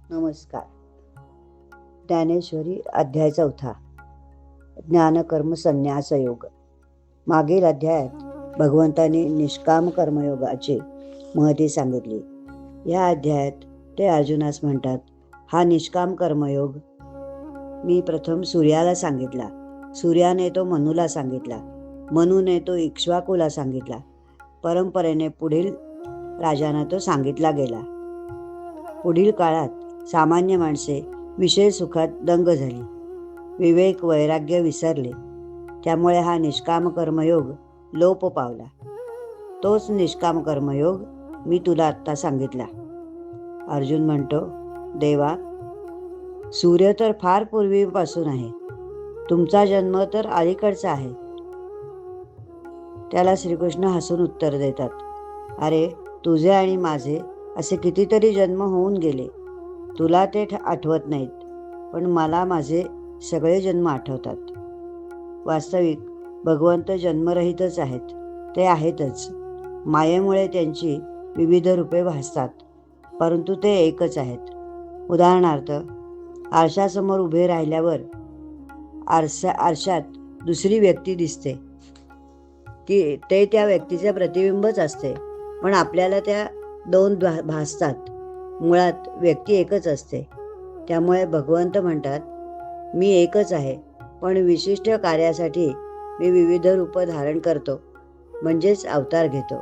नमस्कार. ज्ञानेश्वरी अध्याय 4. ज्ञानकर्म संन्यास योग. मागील अध्यायात भगवंतांनी निष्काम कर्मयोगाची महती सांगितली. या अध्यायात ते अर्जुनास म्हणतात, हा निष्काम कर्मयोग मी प्रथम सूर्याला सांगितला, सूर्याने तो मनूला सांगितला, मनूने तो इक्ष्वाकूला सांगितला, परंपरेने पुढील राजांना तो सांगितला गेला. पुढील काळात सामान्य माणसे विषय सुखात दंग झाली, विवेक वैराग्य विसरले. त्यामुळे हा निष्काम कर्मयोग लोप पावला. तोच निष्काम कर्मयोग मी तुला आत्ता सांगितला. अर्जुन म्हणतो, देवा, सूर्य तर फार पूर्वीपासून आहे, तुमचा जन्म तर अलीकडचा आहे. त्याला श्रीकृष्ण हसून उत्तर देतात, अरे, तुझे आणि माझे असे कितीतरी जन्म होऊन गेले. तुला ते आठवत नाहीत, पण मला माझे सगळे जन्म आठवतात. वास्तविक भगवंत जन्मरहितच आहेत. ते आहेतच. मायेमुळे त्यांची विविध रूपे भासतात, परंतु ते एकच आहेत. उदाहरणार्थ, आरशासमोर उभे राहिल्यावर आरशात दुसरी व्यक्ती दिसते, की ते त्या व्यक्तीचे प्रतिबिंबच असते, पण आपल्याला त्या दोन भासतात. मुळात व्यक्ती एकच असते. त्यामुळे भगवंत म्हणतात, मी एकच आहे, पण विशिष्ट कार्यासाठी मी विविध रूप धारण करतो, म्हणजेच अवतार घेतो.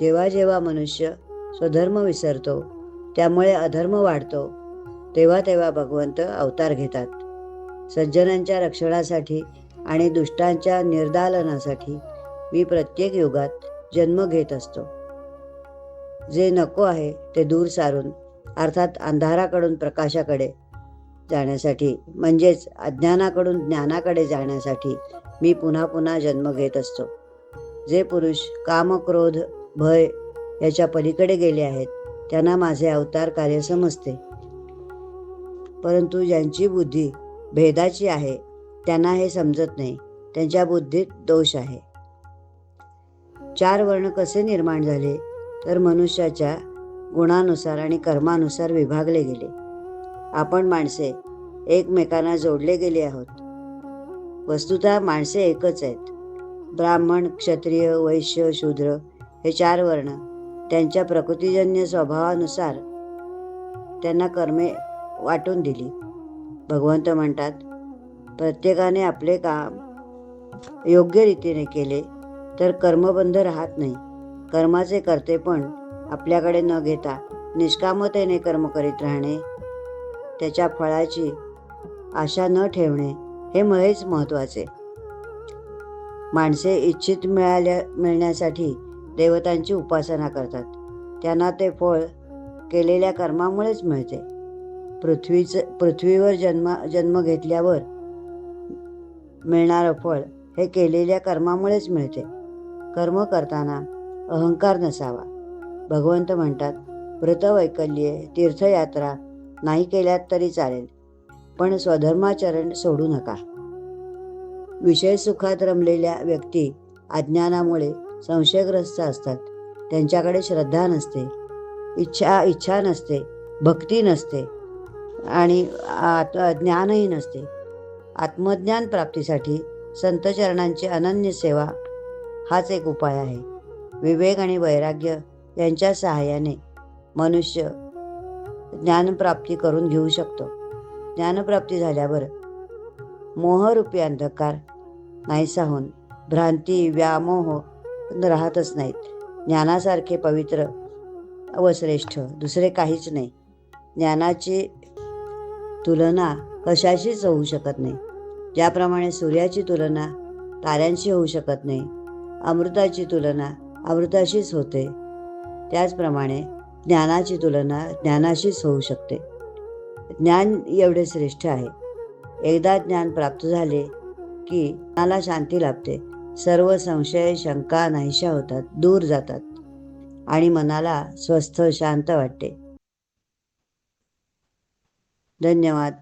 जेव्हा जेव्हा मनुष्य स्वधर्म विसरतो, त्यामुळे अधर्म वाढतो, तेव्हा तेव्हा भगवंत अवतार घेतात. सज्जनांच्या रक्षणासाठी आणि दुष्टांच्या निर्दालनासाठी मी प्रत्येक युगात जन्म घेत असतो. जे नको आहे ते दूर सारून, अर्थात अंधाराकडून प्रकाशाकडे जाण्यासाठी, म्हणजेच अज्ञानाकडून ज्ञानाकडे जाण्यासाठी मी पुन्हा पुन्हा जन्म घेत असतो. जे पुरुष काम, क्रोध, भय याच्या पलीकडे गेले आहेत, त्यांना माझे अवतार कार्य समजते. परंतु ज्यांची बुद्धी भेदाची आहे, त्यांना हे समजत नाही. त्यांच्या बुद्धीत दोष आहे. 4 वर्ण कसे निर्माण झाले, तर मनुष्याच्या गुणानुसार आणि कर्मानुसार विभागले गेले. आपण माणसे एकमेकांना जोडले गेले आहोत. वस्तुतः माणसे एकच आहेत. ब्राह्मण, क्षत्रिय, वैश्य, शूद्र हे 4 वर्ण त्यांच्या प्रकृतीजन्य स्वभावानुसार त्यांना कर्मे वाटून दिली. भगवंत म्हणतात, प्रत्येकाने आपले काम योग्य रीतीने केले तर कर्मबंध राहत नाही. कर्माचे कर्तेपण आपल्याकडे न घेता निष्कामतेने कर्म करीत राहणे, त्याच्या फळाची आशा न ठेवणे, हे हेच महत्त्वाचे. माणसे इच्छित मिळण्यासाठी देवतांची उपासना करतात. त्यांना ते फळ केलेल्या कर्मामुळेच मिळते. पृथ्वीवर जन्म घेतल्यावर मिळणारं फळ हे केलेल्या कर्मामुळेच मिळते. कर्म करताना अहंकार नसावा. भगवंत म्हणतात, व्रतवैकल्ये, तीर्थयात्रा नाही केल्यात तरी चालेल, पण स्वधर्माचरण सोडू नका. विषय सुखात रमलेल्या व्यक्ती अज्ञानामुळे संशयग्रस्त असतात. त्यांच्याकडे श्रद्धा नसते, इच्छा नसते, भक्ती नसते आणि ज्ञानही नसते. आत्मज्ञान प्राप्तीसाठी संतचरणांची अनन्य सेवा हाच एक उपाय आहे. विवेक आणि वैराग्य यांच्या सहाय्याने मनुष्य ज्ञानप्राप्ती करून घेऊ शकतो. ज्ञानप्राप्ती झाल्यावर मोहरूपी अंधकार नाहीसा होऊन भ्रांती, व्यामोह राहतच नाहीत. ज्ञानासारखे पवित्र व श्रेष्ठ दुसरे काहीच नाही. ज्ञानाची तुलना कशाशीच होऊ शकत नाही. ज्याप्रमाणे सूर्याची तुलना ताऱ्यांशी होऊ शकत नाही, अमृताची तुलना अमृताशीच होते, त्याचप्रमाणे ज्ञानाची तुलना ज्ञानाशीच होऊ शकते. ज्ञान एवढे श्रेष्ठ आहे. एकदा ज्ञान प्राप्त झाले की मनाला शांती लाभते. सर्व संशय, शंका नाहीशा होतात, दूर जातात आणि मनाला स्वस्थ, शांत वाटते. धन्यवाद.